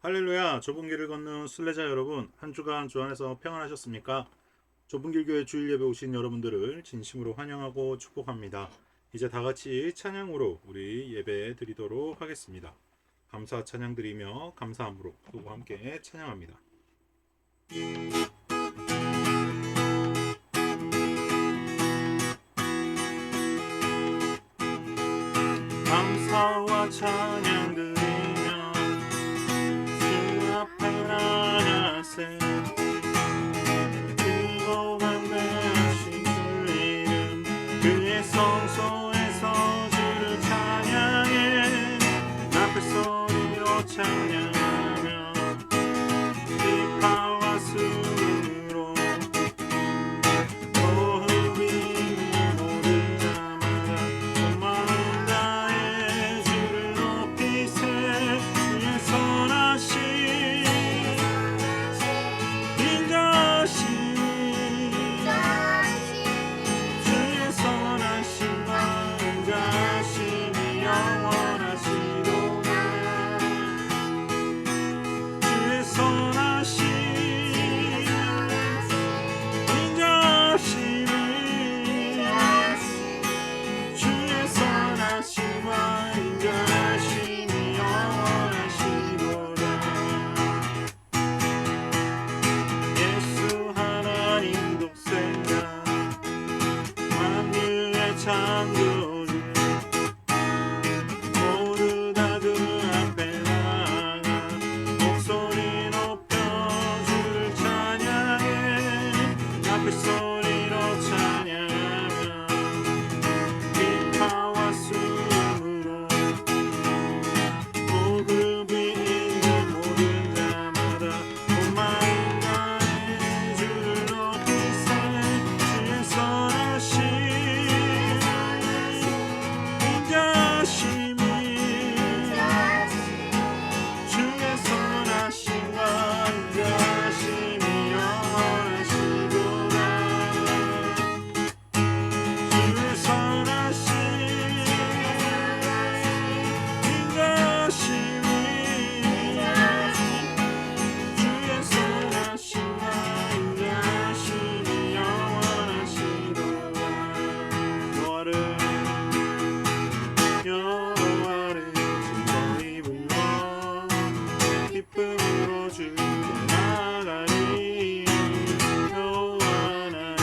할렐루야. 좁은 길을 걷는 순례자 여러분, 한 주간 주 안에서 평안하셨습니까? 좁은 길 교회 주일 예배 오신 여러분들을 진심으로 환영하고 축복합니다. 이제 다 같이 찬양으로 우리 예배 드리도록 하겠습니다. 감사 찬양 드리며 감사함으로 누구와 함께 찬양합니다. 감사와 찬양 드리며 주 앞에 나가세 성소에서 주를 찬양해 나팔 소리로 찬양하며 기파와 숨으로 호흡이 모든 자마다 온 마음 다해 주를 높이세 주의 선하심 인자심 창조주 모두 다 그 앞에 나가 목소리 높여 주를 찬양해 나팔 소리로 찬양하며 기파와 숨으로 호흡이 있는 모든 자마다 온 마음 다해 주를 높이세 주의 선하심 여호와를 즐거이 불러 기쁨으로 주께 나가리 여호와 나는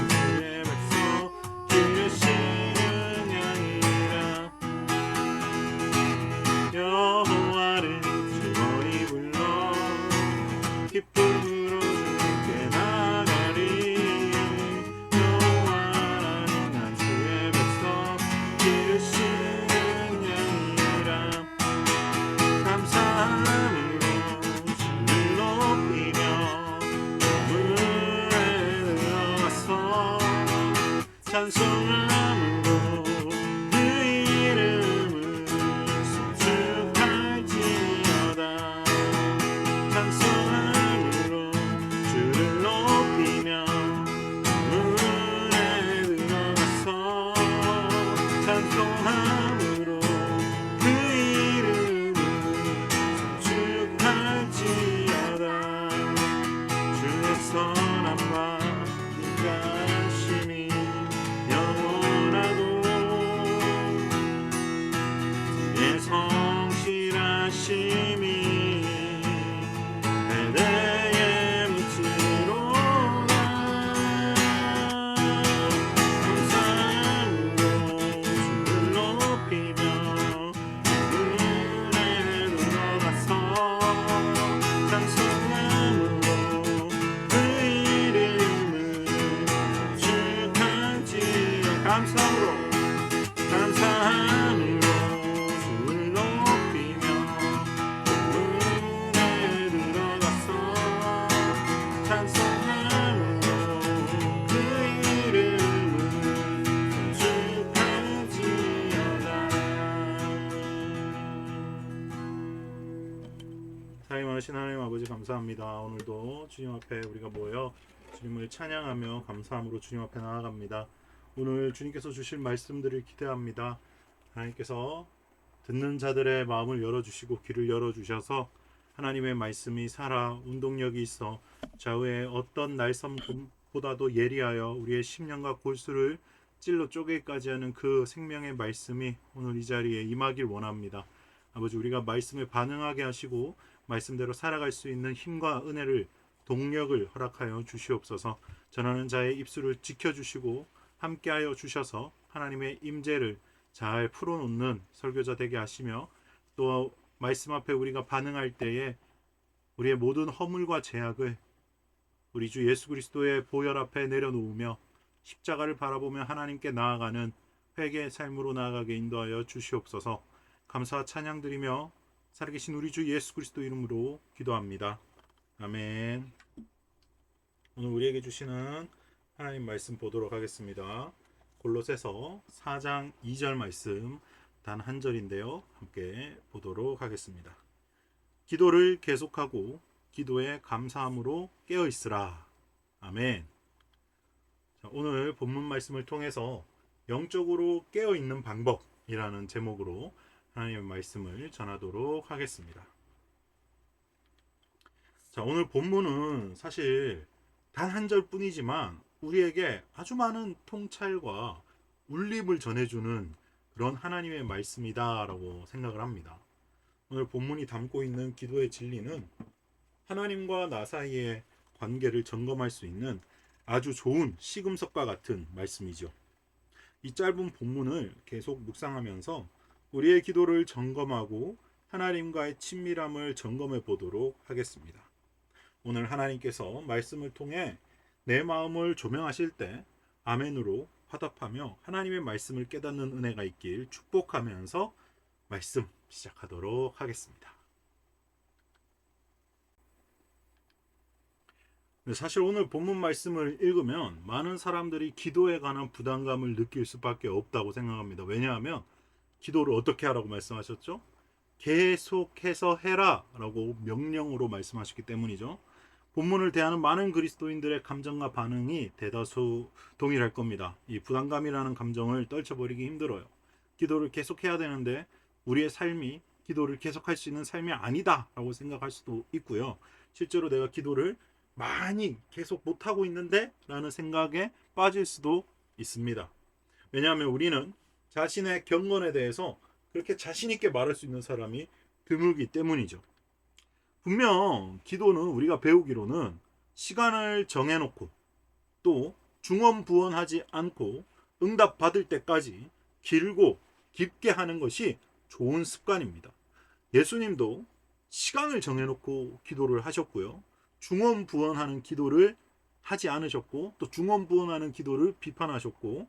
주의 백성 기르시는 양이라 여호와를 즐거이 불러 기쁨으로 주께 나가리 여호와 나는 주의 백성 기르시는 찬송함으로 그 이름을 송축할지어다 찬송함으로 주를 높이며 문에 들어가서 찬송함으로 그 이름을 송축할지어다 주의 선함과 인자심이 성실하심이 내게 묻지로다 감사함으로 주를 높이며 문에 들어가서 찬송함으로 그 이름을 축할지어 감사함으로 주를 높이며 문에 들어가서 찬송함으로 그 이름을 축할지어다 사랑하신 하나님 아버지 감사합니다. 오늘도 주님 앞에 우리가 모여 주님을 찬양하며 감사함으로 주님 앞에 나아갑니다. 오늘 주님께서 주실 말씀들을 기대합니다. 하나님께서 듣는 자들의 마음을 열어주시고 귀를 열어주셔서 하나님의 말씀이 살아 운동력이 있어 좌우의 어떤 날섬보다도 예리하여 우리의 심령과 골수를 찔러 쪼개기까지 하는 그 생명의 말씀이 오늘 이 자리에 임하길 원합니다. 아버지, 우리가 말씀에 반응하게 하시고 말씀대로 살아갈 수 있는 힘과 은혜를, 동력을 허락하여 주시옵소서. 전하는 자의 입술을 지켜주시고 함께하여 주셔서 하나님의 임재를 잘 풀어놓는 설교자 되게 하시며, 또 말씀 앞에 우리가 반응할 때에 우리의 모든 허물과 죄악을 우리 주 예수 그리스도의 보혈 앞에 내려놓으며 십자가를 바라보며 하나님께 나아가는 회개의 삶으로 나아가게 인도하여 주시옵소서. 감사와 찬양 드리며 살아계신 우리 주 예수 그리스도 이름으로 기도합니다. 아멘. 오늘 우리에게 주시는 하나님 말씀 보도록 하겠습니다. 골로새서 4장 2절 말씀 단 한 절인데요. 함께 보도록 하겠습니다. 기도를 계속하고 기도에 감사함으로 깨어 있으라. 아멘. 자, 오늘 본문 말씀을 통해서 영적으로 깨어 있는 방법이라는 제목으로 하나님의 말씀을 전하도록 하겠습니다. 자, 오늘 본문은 사실 단 한 절뿐이지만 우리에게 아주 많은 통찰과 울림을 전해주는 그런 하나님의 말씀이다라고 생각을 합니다. 오늘 본문이 담고 있는 기도의 진리는 하나님과 나 사이의 관계를 점검할 수 있는 아주 좋은 시금석과 같은 말씀이죠. 이 짧은 본문을 계속 묵상하면서 우리의 기도를 점검하고 하나님과의 친밀함을 점검해 보도록 하겠습니다. 오늘 하나님께서 말씀을 통해 내 마음을 조명하실 때 아멘으로 화답하며 하나님의 말씀을 깨닫는 은혜가 있길 축복하면서 말씀 시작하도록 하겠습니다. 사실 오늘 본문 말씀을 읽으면 많은 사람들이 기도에 관한 부담감을 느낄 수밖에 없다고 생각합니다. 왜냐하면 기도를 어떻게 하라고 말씀하셨죠? 계속해서 해라 라고 명령으로 말씀하셨기 때문이죠. 본문을 대하는 많은 그리스도인들의 감정과 반응이 대다수 동일할 겁니다. 이 부담감이라는 감정을 떨쳐버리기 힘들어요. 기도를 계속해야 되는데 우리의 삶이 기도를 계속할 수 있는 삶이 아니다 라고 생각할 수도 있고요. 실제로 내가 기도를 많이 계속 못하고 있는데 라는 생각에 빠질 수도 있습니다. 왜냐하면 우리는 자신의 경건에 대해서 그렇게 자신 있게 말할 수 있는 사람이 드물기 때문이죠. 분명 기도는 우리가 배우기로는 시간을 정해놓고 또 중언부언하지 않고 응답 받을 때까지 길고 깊게 하는 것이 좋은 습관입니다. 예수님도 시간을 정해놓고 기도를 하셨고요. 중언부언하는 기도를 하지 않으셨고 또 중언부언하는 기도를 비판하셨고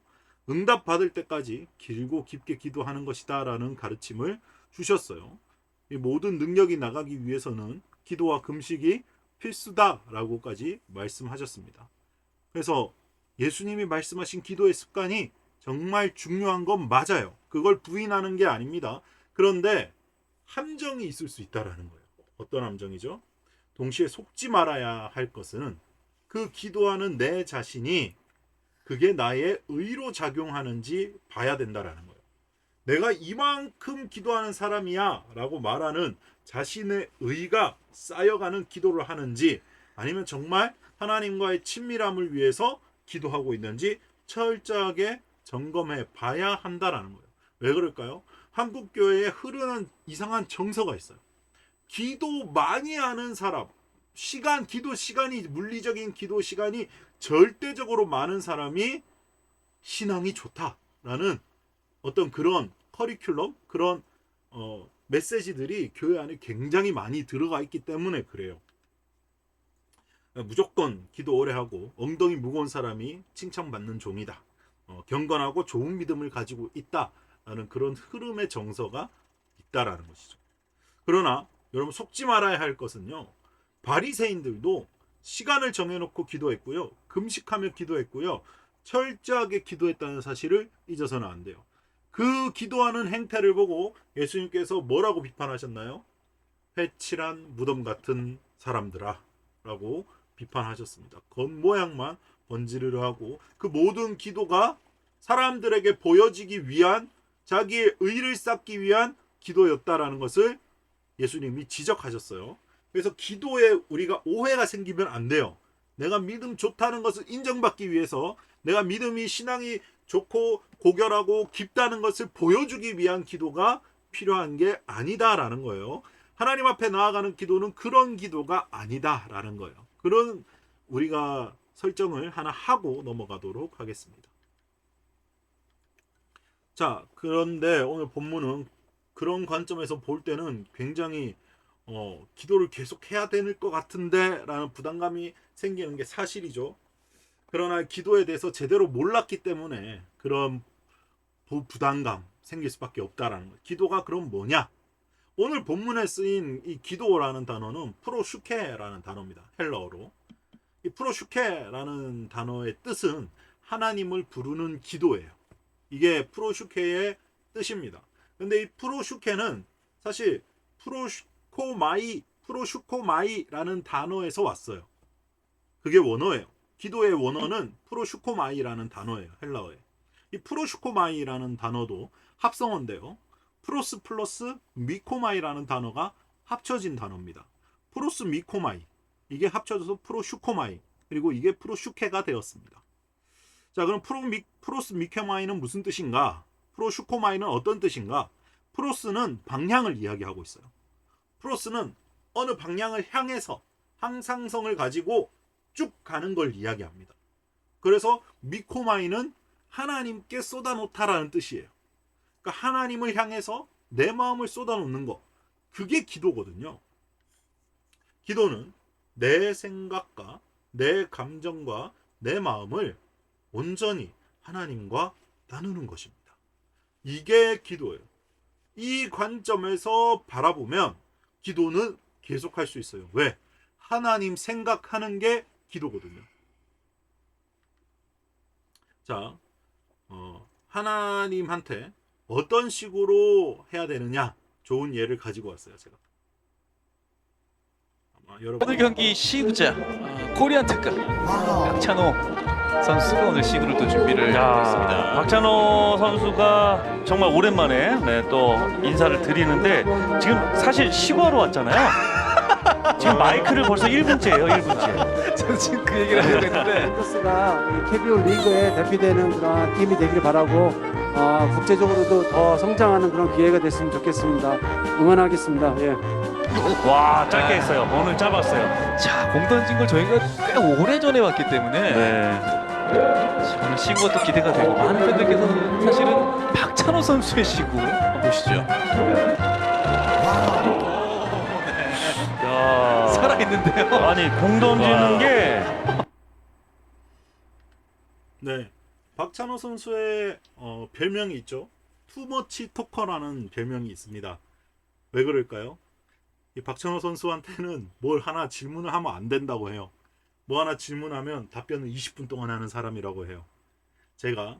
응답 받을 때까지 길고 깊게 기도하는 것이다 라는 가르침을 주셨어요. 이 모든 능력이 나가기 위해서는 기도와 금식이 필수다라고까지 말씀하셨습니다. 그래서 예수님이 말씀하신 기도의 습관이 정말 중요한 건 맞아요. 그걸 부인하는 게 아닙니다. 그런데 함정이 있을 수 있다라는 거예요. 어떤 함정이죠? 동시에 속지 말아야 할 것은 그 기도하는 내 자신이 그게 나의 의로 작용하는지 봐야 된다라는 거예요. 내가 이만큼 기도하는 사람이야 라고 말하는 자신의 의가 쌓여가는 기도를 하는지 아니면 정말 하나님과의 친밀함을 위해서 기도하고 있는지 철저하게 점검해 봐야 한다라는 거예요. 왜 그럴까요? 한국 교회에 흐르는 이상한 정서가 있어요. 기도 많이 하는 사람, 기도 시간이, 물리적인 기도 시간이 절대적으로 많은 사람이 신앙이 좋다라는 어떤 그런 커리큘럼, 그런 메시지들이 교회 안에 굉장히 많이 들어가 있기 때문에 그래요. 무조건 기도 오래 하고 엉덩이 무거운 사람이 칭찬받는 종이다. 경건하고 좋은 믿음을 가지고 있다라는 그런 흐름의 정서가 있다라는 것이죠. 그러나 여러분 속지 말아야 할 것은요. 바리새인들도 시간을 정해놓고 기도했고요. 금식하며 기도했고요. 철저하게 기도했다는 사실을 잊어서는 안 돼요. 그 기도하는 행태를 보고 예수님께서 뭐라고 비판하셨나요? 회칠한 무덤 같은 사람들아 라고 비판하셨습니다. 겉모양만 번지르르 하고 그 모든 기도가 사람들에게 보여지기 위한 자기의 의를 쌓기 위한 기도였다라는 것을 예수님이 지적하셨어요. 그래서 기도에 우리가 오해가 생기면 안 돼요. 내가 믿음 좋다는 것을 인정받기 위해서, 내가 믿음이 신앙이 좋고 고결하고 깊다는 것을 보여주기 위한 기도가 필요한 게 아니다라는 거예요. 하나님 앞에 나아가는 기도는 그런 기도가 아니다라는 거예요. 그런 우리가 설정을 하나 하고 넘어가도록 하겠습니다. 자, 그런데 오늘 본문은 그런 관점에서 볼 때는 굉장히 기도를 계속 해야 될 것 같은데 라는 부담감이 생기는 게 사실이죠. 그러나 기도에 대해서 제대로 몰랐기 때문에 그런 부담감 생길 수밖에 없다라는 거예요. 기도가 그럼 뭐냐? 오늘 본문에 쓰인 이 기도라는 단어는 프로슈케라는 단어입니다. 헬라어로. 이 프로슈케라는 단어의 뜻은 하나님을 부르는 기도예요. 이게 프로슈케의 뜻입니다. 근데 이 프로슈케는 사실 프로슈코마이라는 단어에서 왔어요. 그게 원어예요. 기도의 원어는 프로슈코마이라는 단어예요. 헬라어에. 이 프로슈코마이라는 단어도 합성어인데요. 프로스 플러스 미코마이라는 단어가 합쳐진 단어입니다. 프로스 미코마이. 이게 합쳐져서 프로슈코마이. 그리고 이게 프로슈케가 되었습니다. 자, 그럼 프로스 미코마이는 무슨 뜻인가? 프로슈코마이는 어떤 뜻인가? 프로스는 방향을 이야기하고 있어요. 프로스는 어느 방향을 향해서 항상성을 가지고 쭉 가는 걸 이야기합니다. 그래서 미코마이는 하나님께 쏟아놓다라는 뜻이에요. 그러니까 하나님을 향해서 내 마음을 쏟아놓는 거. 그게 기도거든요. 기도는 내 생각과 내 감정과 내 마음을 온전히 하나님과 나누는 것입니다. 이게 기도예요. 이 관점에서 바라보면 기도는 계속할 수 있어요. 왜? 하나님 생각하는 게 기도거든요. 자, 하나님한테 어떤 식으로 해야 되느냐, 좋은 예를 가지고 왔어요. 제가 여러분 오늘 경기 시우자 코리안 특급 박찬호 선수가 오늘 시구를 또 준비를 하고 있습니다. 박찬호 선수가 정말 오랜만에 또 인사를 드리는데 지금 사실 시구하러 왔잖아요. 지금 마이크를 벌써 1분째예요. 1분째. 저는 지금 그 얘기를 하려고 했는데 샌토스가 KBO 리그에 대표되는 그런 팀이 되기를 바라고 국제적으로도 더 성장하는 그런 기회가 됐으면 좋겠습니다. 응원하겠습니다. 예. 와, 짧게 했어요. 오늘 짧았어요. 자, 공 던진 걸 저희가 꽤 오래전에 봤기 때문에 네. 오늘 시구가 또 기대가 되고 많은 팬들께서는 사실은 박찬호 선수의 시구 한번 보시죠. 야, 살아있는데요. 아니 공 던지는 게 네, 박찬호 선수의 별명이 있죠. 투머치 토커라는 별명이 있습니다. 왜 그럴까요? 이 박찬호 선수한테는 뭘 하나 질문을 하면 안 된다고 해요. 뭐 하나 질문하면 답변을 20분 동안 하는 사람이라고 해요. 제가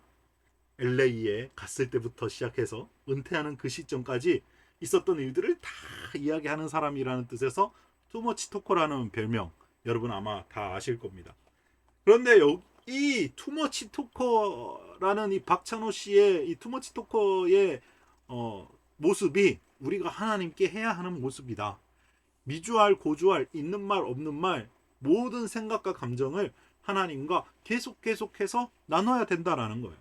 LA에 갔을 때부터 시작해서 은퇴하는 그 시점까지 있었던 일들을 다 이야기하는 사람이라는 뜻에서 투머치 토커라는 별명, 여러분 아마 다 아실 겁니다. 그런데 이 투머치 토커라는 이 박찬호 씨의 이 투머치 토커의 모습이 우리가 하나님께 해야 하는 모습이다. 미주알 고주알, 있는 말 없는 말, 모든 생각과 감정을 하나님과 계속해서 나눠야 된다라는 거예요.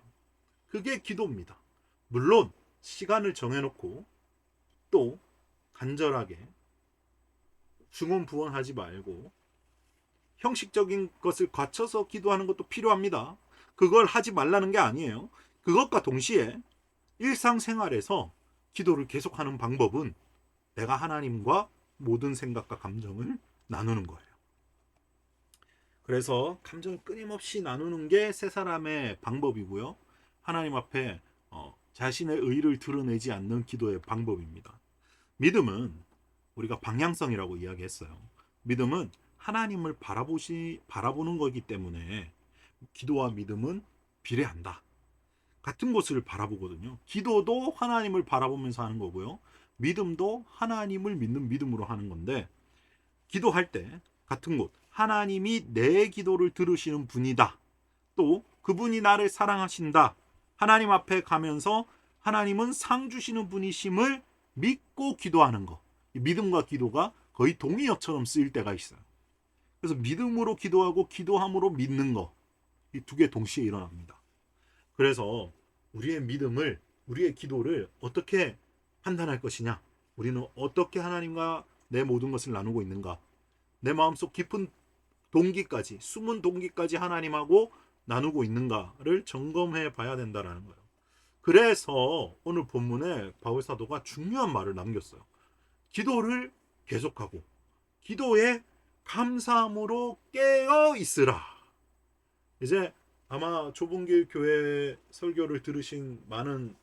그게 기도입니다. 물론 시간을 정해놓고 또 간절하게 중언부언하지 말고 형식적인 것을 갖춰서 기도하는 것도 필요합니다. 그걸 하지 말라는 게 아니에요. 그것과 동시에 일상생활에서 기도를 계속하는 방법은 내가 하나님과 모든 생각과 감정을 나누는 거예요. 그래서 감정을 끊임없이 나누는 게 세 사람의 방법이고요. 하나님 앞에 자신의 의를 드러내지 않는 기도의 방법입니다. 믿음은 우리가 방향성이라고 이야기했어요. 믿음은 하나님을 바라보는 거기 때문에 기도와 믿음은 비례한다. 같은 곳을 바라보거든요. 기도도 하나님을 바라보면서 하는 거고요. 믿음도 하나님을 믿는 믿음으로 하는 건데, 기도할 때 같은 곳, 하나님이 내 기도를 들으시는 분이다. 또 그분이 나를 사랑하신다. 하나님 앞에 가면서 하나님은 상 주시는 분이심을 믿고 기도하는 거. 믿음과 기도가 거의 동의어처럼 쓰일 때가 있어요. 그래서 믿음으로 기도하고 기도함으로 믿는 거, 이 두 개 동시에 일어납니다. 그래서 우리의 믿음을, 우리의 기도를 어떻게 판단할 것이냐, 우리는 어떻게 하나님과 내 모든 것을 나누고 있는가, 내 마음속 깊은 동기까지, 숨은 동기까지 하나님하고 나누고 있는가를 점검해 봐야 된다는 거예요. 그래서 오늘 본문에 바울 사도가 중요한 말을 남겼어요. 기도를 계속하고 기도에 감사함으로 깨어 있으라. 이제 아마 좁은길 교회 설교를 들으신 많은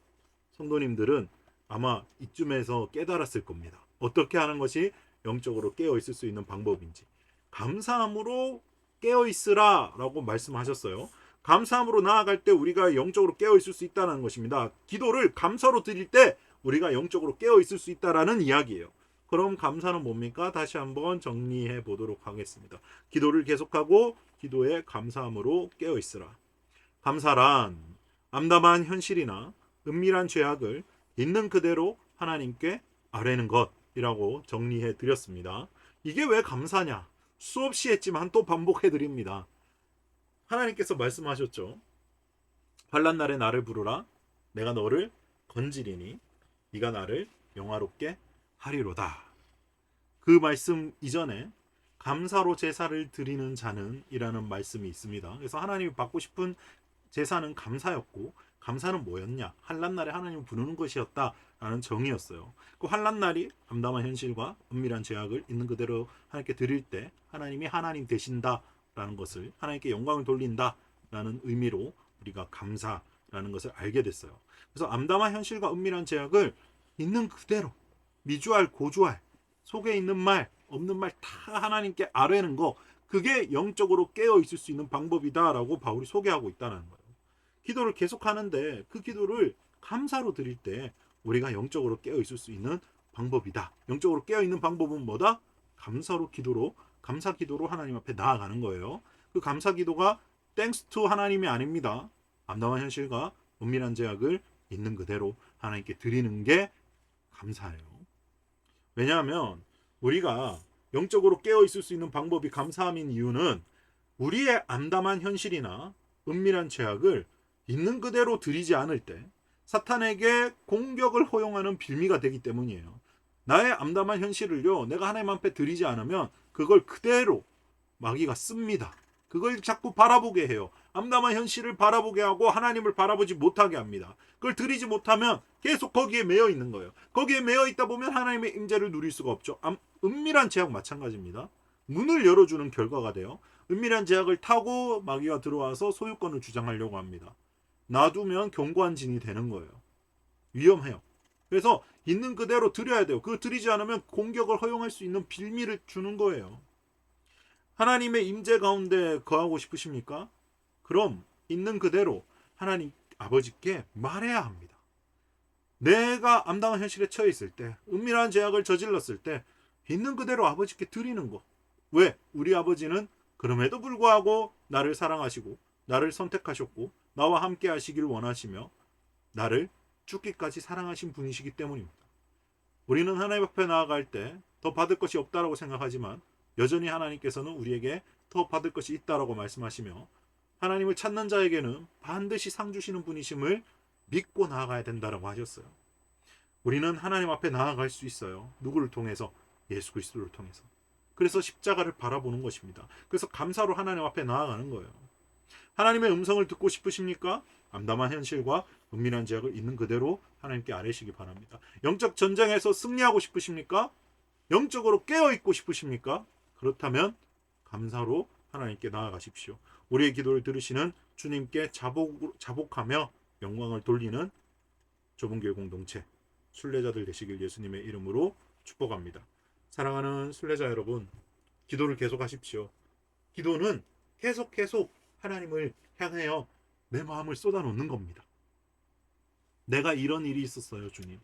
성도님들은 아마 이쯤에서 깨달았을 겁니다. 어떻게 하는 것이 영적으로 깨어 있을 수 있는 방법인지. 감사함으로 깨어 있으라 라고 말씀하셨어요. 감사함으로 나아갈 때 우리가 영적으로 깨어 있을 수 있다는 것입니다. 기도를 감사로 드릴 때 우리가 영적으로 깨어 있을 수 있다라는 이야기예요. 그럼 감사는 뭡니까? 다시 한번 정리해 보도록 하겠습니다. 기도를 계속하고 기도에 감사함으로 깨어 있으라. 감사란 암담한 현실이나 은밀한 죄악을 있는 그대로 하나님께 아뢰는 것이라고 정리해 드렸습니다. 이게 왜 감사냐? 수없이 했지만 또 반복해 드립니다. 하나님께서 말씀하셨죠. 환난 날에 나를 부르라. 내가 너를 건지리니 네가 나를 영화롭게 하리로다. 그 말씀 이전에 감사로 제사를 드리는 자는 이라는 말씀이 있습니다. 그래서 하나님이 받고 싶은 제사는 감사였고, 감사는 뭐였냐? 환난 날에 하나님을 부르는 것이었다라는 정의였어요. 그 환난 날이 암담한 현실과 은밀한 죄악을 있는 그대로 하나님께 드릴 때 하나님이 하나님 되신다라는 것을, 하나님께 영광을 돌린다라는 의미로 우리가 감사라는 것을 알게 됐어요. 그래서 암담한 현실과 은밀한 죄악을 있는 그대로 미주알 고주알, 속에 있는 말 없는 말 다 하나님께 아뢰는 거, 그게 영적으로 깨어 있을 수 있는 방법이다라고 바울이 소개하고 있다는 거예요. 기도를 계속하는데 그 기도를 감사로 드릴 때 우리가 영적으로 깨어 있을 수 있는 방법이다. 영적으로 깨어 있는 방법은 뭐다? 감사로 기도로, 감사 기도로 하나님 앞에 나아가는 거예요. 그 감사 기도가 땡스 투 하나님이 아닙니다. 암담한 현실과 은밀한 죄악을 있는 그대로 하나님께 드리는 게 감사예요. 왜냐하면 우리가 영적으로 깨어 있을 수 있는 방법이 감사함인 이유는 우리의 암담한 현실이나 은밀한 죄악을 있는 그대로 드리지 않을 때 사탄에게 공격을 허용하는 빌미가 되기 때문이에요. 나의 암담한 현실을요, 내가 하나님 앞에 드리지 않으면 그걸 그대로 마귀가 씁니다. 그걸 자꾸 바라보게 해요. 암담한 현실을 바라보게 하고 하나님을 바라보지 못하게 합니다. 그걸 드리지 못하면 계속 거기에 매여 있는 거예요. 거기에 매여 있다 보면 하나님의 임재를 누릴 수가 없죠. 은밀한 죄악 마찬가지입니다. 문을 열어주는 결과가 돼요. 은밀한 죄악을 타고 마귀가 들어와서 소유권을 주장하려고 합니다. 놔두면 견고한 진이 되는 거예요. 위험해요. 그래서 있는 그대로 드려야 돼요. 그거 드리지 않으면 공격을 허용할 수 있는 빌미를 주는 거예요. 하나님의 임재 가운데 거하고 싶으십니까? 그럼 있는 그대로 하나님 아버지께 말해야 합니다. 내가 암담한 현실에 처해 있을 때, 은밀한 죄악을 저질렀을 때 있는 그대로 아버지께 드리는 거. 왜? 우리 아버지는 그럼에도 불구하고 나를 사랑하시고 나를 선택하셨고 나와 함께 하시길 원하시며 나를 죽기까지 사랑하신 분이시기 때문입니다. 우리는 하나님 앞에 나아갈 때 더 받을 것이 없다라고 생각하지만 여전히 하나님께서는 우리에게 더 받을 것이 있다라고 말씀하시며 하나님을 찾는 자에게는 반드시 상 주시는 분이심을 믿고 나아가야 된다라고 하셨어요. 우리는 하나님 앞에 나아갈 수 있어요. 누구를 통해서? 예수 그리스도를 통해서. 그래서 십자가를 바라보는 것입니다. 그래서 감사로 하나님 앞에 나아가는 거예요. 하나님의 음성을 듣고 싶으십니까? 암담한 현실과 은밀한 죄악을 있는 그대로 하나님께 아뢰시기 바랍니다. 영적 전쟁에서 승리하고 싶으십니까? 영적으로 깨어있고 싶으십니까? 그렇다면 감사로 하나님께 나아가십시오. 우리의 기도를 들으시는 주님께 자복하며 영광을 돌리는 좁은 교회 공동체 순례자들 되시길 예수님의 이름으로 축복합니다. 사랑하는 순례자 여러분, 기도를 계속하십시오. 기도는 계속 하나님을 향하여 내 마음을 쏟아놓는 겁니다. 내가 이런 일이 있었어요, 주님.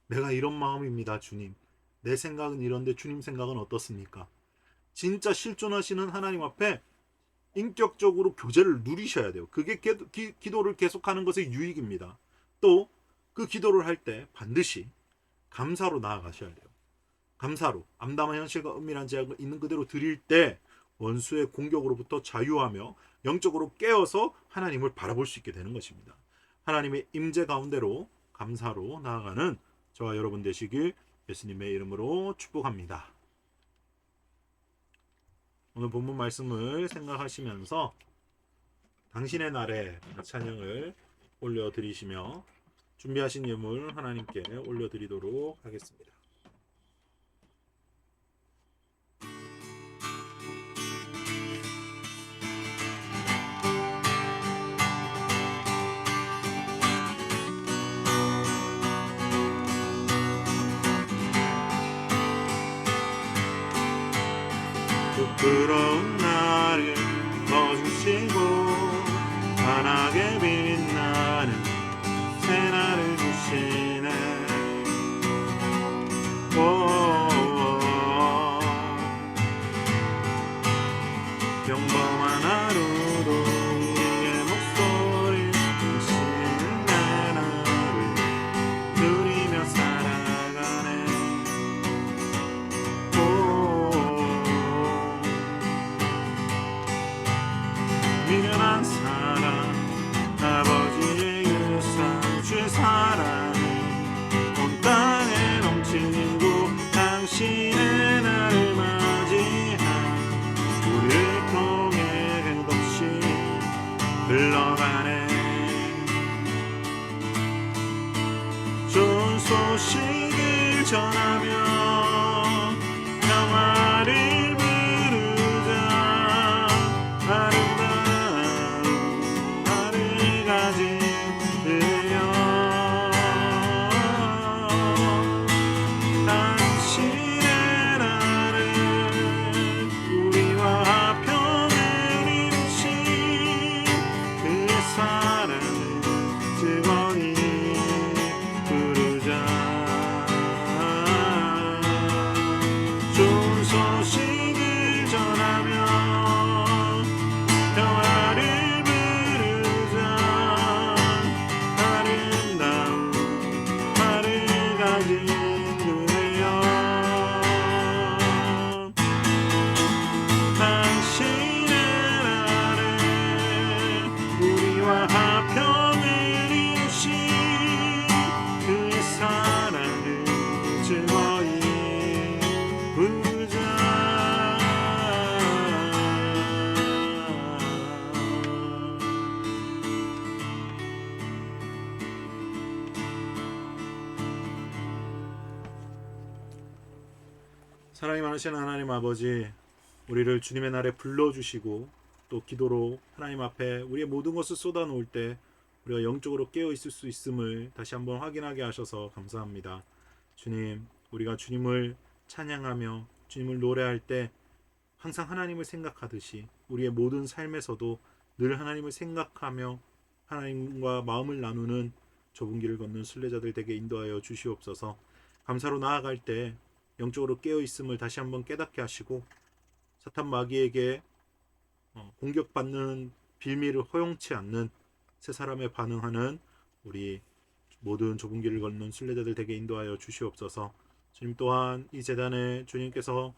내가 이런 마음입니다, 주님. 내 생각은 이런데 주님 생각은 어떻습니까? 진짜 실존하시는 하나님 앞에 인격적으로 교제를 누리셔야 돼요. 그게 기도를 계속하는 것의 유익입니다. 또 그 기도를 할 때 반드시 감사로 나아가셔야 돼요. 감사로 암담한 현실과 은밀한 제약을 있는 그대로 드릴 때 원수의 공격으로부터 자유하며 영적으로 깨어서 하나님을 바라볼 수 있게 되는 것입니다. 하나님의 임재 가운데로 감사로 나아가는 저와 여러분 되시길 예수님의 이름으로 축복합니다. 오늘 본문 말씀을 생각하시면서 당신의 날에 찬양을 올려드리시며 준비하신 예물 하나님께 올려드리도록 하겠습니다. 부끄러운 나를 거주시고 환하게 빛나는 새날을 주시네. 평범한 하루도 우리의 목소리 당신은 내 나를 누리며 살아가네. 미련한 사랑 아버지의 유산 주의 사랑이 온 땅에 넘치고 당신의 나를 맞이한 우리를 통해 끝없이 흘러가네. 좋은 소식을 전하며 평화를 부르자. 아름다운 나를 가진 그대여 당신의 나를 우리와 화평을 이루신 그의 사랑을 즐거이 부르자. 좋은 소식을 전하며 평화를 부르자. 아름다운 나를 가진 그대여 당신의 나를 우리와 화평을 이루신 그의 사랑을 즐거이 부르자. 사랑이 많으신 하나님 아버지, 우리를 주님의 날에 불러주시고 또 기도로 하나님 앞에 우리의 모든 것을 쏟아놓을 때 우리가 영적으로 깨어 있을 수 있음을 다시 한번 확인하게 하셔서 감사합니다. 주님, 우리가 주님을 찬양하며 주님을 노래할 때 항상 하나님을 생각하듯이 우리의 모든 삶에서도 늘 하나님을 생각하며 하나님과 마음을 나누는 좁은 길을 걷는 순례자들 되게 인도하여 주시옵소서. 감사로 나아갈 때 영적으로 깨어 있음을 다시 한번 깨닫게 하시고 사탄 마귀에게 공격받는 빌미를 허용치 않는 새 사람에 반응하는 우리 모든 좁은 길을 걷는 순례자들 되게 인도하여 주시옵소서. 주님 또한 이 재단에 주님께서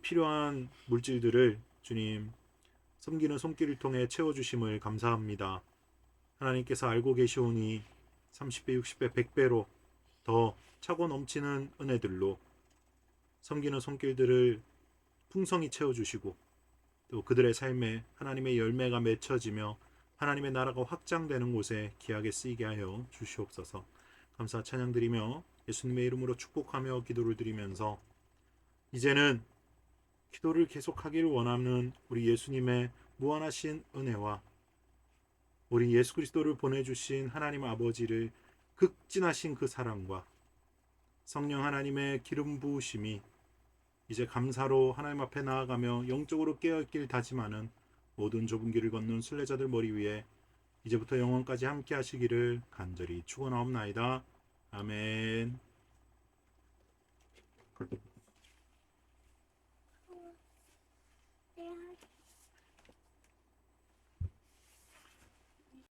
필요한 물질들을 주님 섬기는 손길을 통해 채워주심을 감사합니다. 하나님께서 알고 계시오니 30배, 60배, 100배로 더 차고 넘치는 은혜들로 섬기는 손길들을 풍성히 채워주시고 또 그들의 삶에 하나님의 열매가 맺혀지며 하나님의 나라가 확장되는 곳에 귀하게 쓰이게 하여 주시옵소서. 감사 찬양드리며 예수님의 이름으로 축복하며 기도를 드리면서 이제는 기도를 계속하기를 원하는 우리 예수님의 무한하신 은혜와 우리 예수 그리스도를 보내주신 하나님 아버지를 극진하신 그 사랑과 성령 하나님의 기름 부으심이 이제 감사로 하나님 앞에 나아가며 영적으로 깨어있길 다짐하는 모든 좁은 길을 걷는 순례자들 머리 위에 이제부터 영원까지 함께 하시기를 간절히 축원하옵나이다. 아멘.